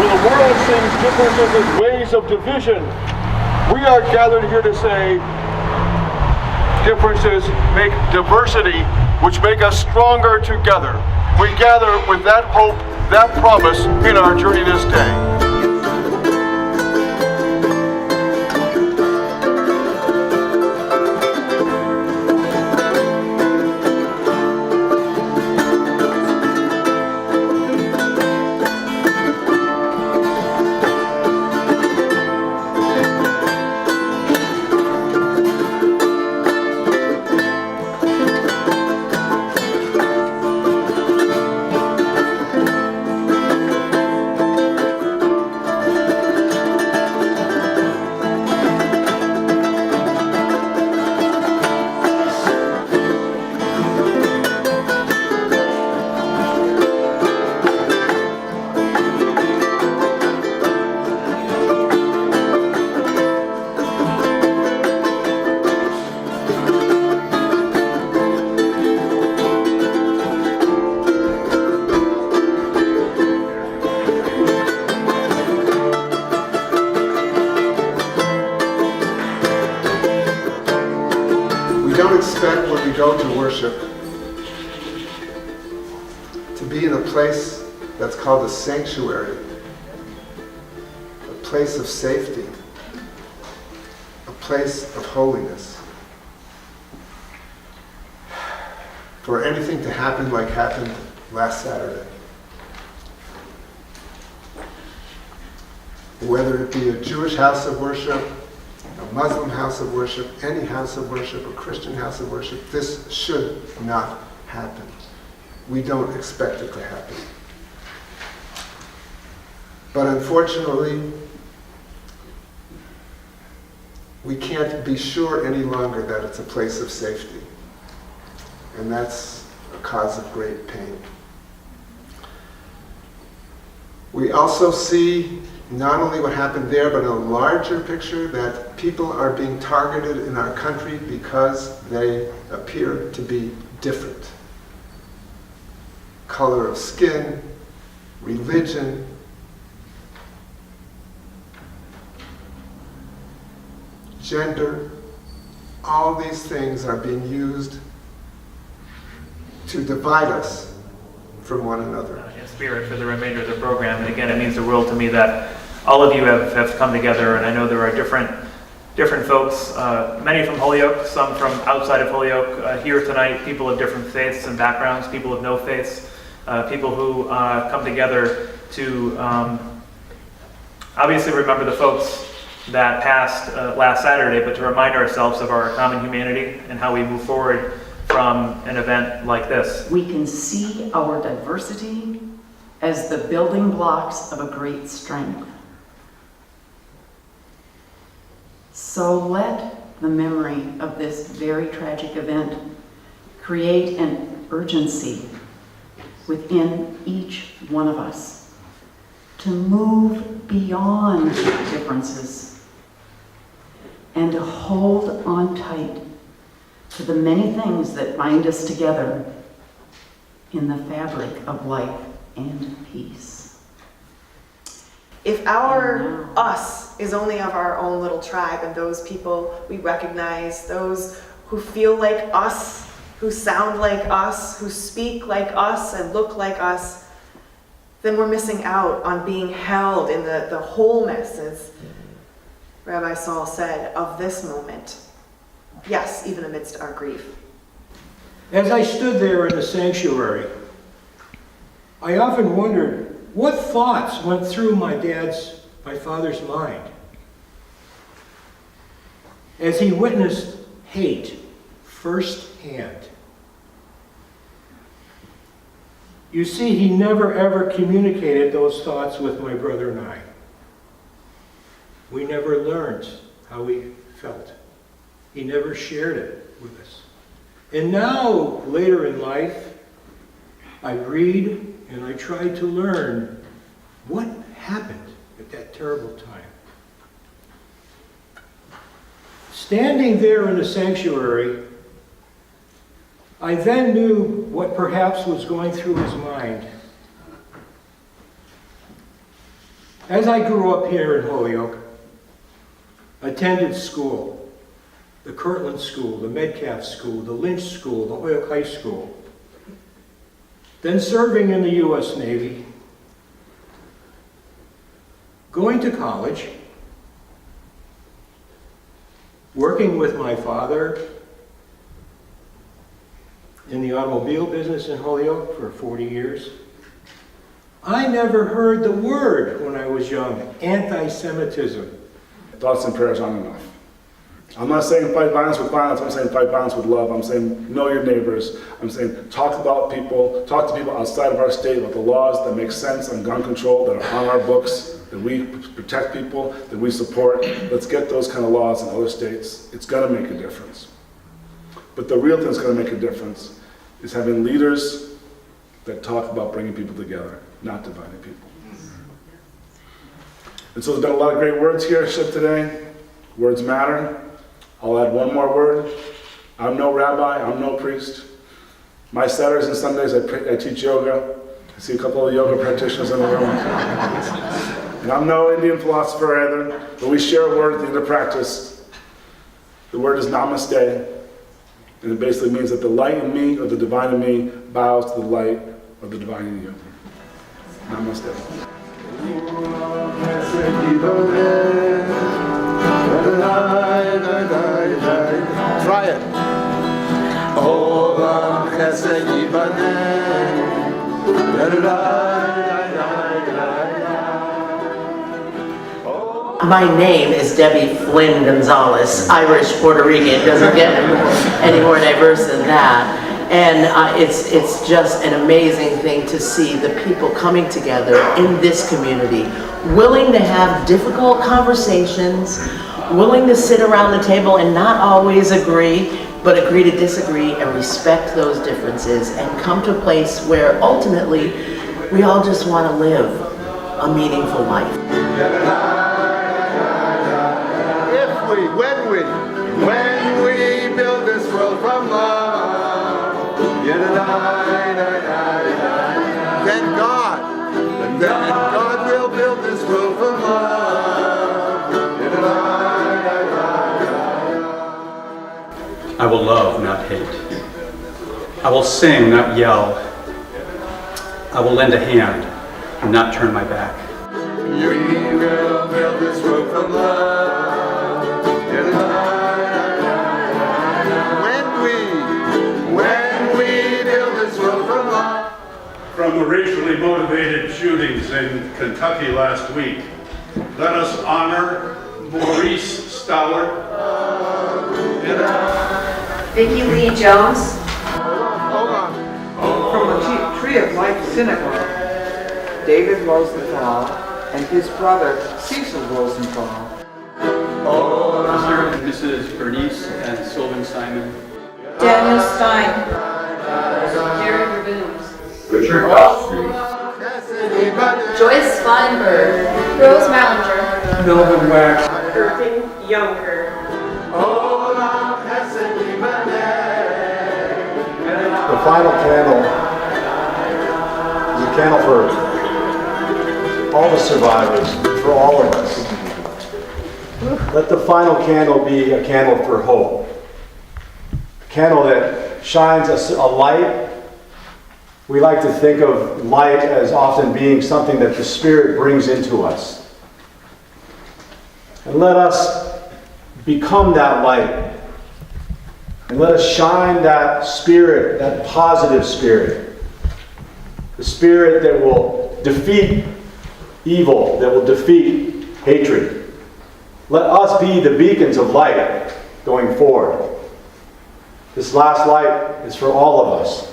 Where the world sees differences as ways of division, we are gathered here to say differences make diversity, which make us stronger together. We gather with that hope, that promise in our journey this day. When we go to worship, to be in a place that's called a sanctuary, a place of safety, a place of holiness. For anything to happen like happened last Saturday. Whether it be a Jewish house of worship, a Muslim house of worship, any house of worship, a Christian house of worship, this should not happen. We don't expect it to happen. But unfortunately, we can't be sure any longer that it's a place of safety. And that's a cause of great pain. We also see not only what happened there, but in a larger picture, that people are being targeted in our country because they appear to be different. Color of skin, religion, gender, all these things are being used to divide us from one another. In spirit for the remainder of the program, and again, it means the world to me that all of you have come together, and I know there are different folks, many from Holyoke, some from outside of Holyoke, here tonight, people of different faiths and backgrounds, people of no faiths, people who come together to obviously remember the folks that passed last Saturday, but to remind ourselves of our common humanity and how we move forward from an event like this. We can see our diversity as the building blocks of a great strength. So let the memory of this very tragic event create an urgency within each one of us to move beyond differences and to hold on tight to the many things that bind us together in the fabric of life and peace. If our us is only of our own little tribe, and those people we recognize, those who feel like us, who sound like us, who speak like us and look like us, then we're missing out on being held in the wholeness, as Rabbi Saul said, of this moment. Yes, even amidst our grief. As I stood there in the sanctuary, I often wondered what thoughts went through my father's mind as he witnessed hate firsthand. You see, he never ever communicated those thoughts with my brother and I. We never learned how we felt. He never shared it with us. And now, later in life, I read and I try to learn what happened at that terrible time. Standing there in the sanctuary, I then knew what perhaps was going through his mind. As I grew up here in Holyoke, attended school, the Kirtland School, the Metcalf School, the Lynch School, the Holyoke High School, then serving in the U.S. Navy, going to college, working with my father in the automobile business in Holyoke for 40 years. I never heard the word when I was young, anti-Semitism. Thoughts and prayers aren't enough. I'm not saying fight violence with violence, I'm saying fight violence with love. I'm saying know your neighbors. I'm saying talk to people outside of our state about the laws that make sense on gun control, that are on our books, that we protect people, that we support. Let's get those kind of laws in other states. It's gonna make a difference. But the real thing that's gonna make a difference is having leaders that talk about bringing people together, not dividing people. And so there's been a lot of great words here said today. Words matter. I'll add one more word. I'm no rabbi, I'm no priest. My Saturdays and Sundays I teach yoga. I see a couple of yoga practitioners in the room. And I'm no Indian philosopher either, but we share a word at the end of practice. The word is namaste. And it basically means that the light in me, or the divine in me, bows to the light of the divine in you. Namaste. Try it. My name is Debbie Flynn Gonzalez, Irish Puerto Rican. Doesn't get any more diverse than that. And it's just an amazing thing to see the people coming together in this community, willing to have difficult conversations, willing to sit around the table and not always agree, but agree to disagree and respect those differences and come to a place where ultimately we all just want to live a meaningful life. When we build this world from love, then God will build this world from love. I will love, not hate. I will sing, not yell. I will lend a hand and not turn my back. We will build this world from love. When we build this world from love. From the racially motivated shootings in Kentucky last week, let us honor Maurice Stallard, Vicki Lee Jones, from the Tree of Life Synagogue, David Rosenthal and his brother Cecil Rosenthal. Mr. and Mrs. Bernice and Sylvan Simon. Daniel Stein, Jerry Raboons, Richard Godfrey. Joyce Feinberg, Rose Mallinger, Melvin Wax. Irving Younger. The final candle is a candle for all the survivors, for all of us. Let the final candle be a candle for hope. A candle that shines a light. We like to think of light as often being something that the Spirit brings into us. And let us become that light. And let us shine that Spirit, that positive Spirit. The Spirit that will defeat evil, that will defeat hatred. Let us be the beacons of light going forward. This last light is for all of us.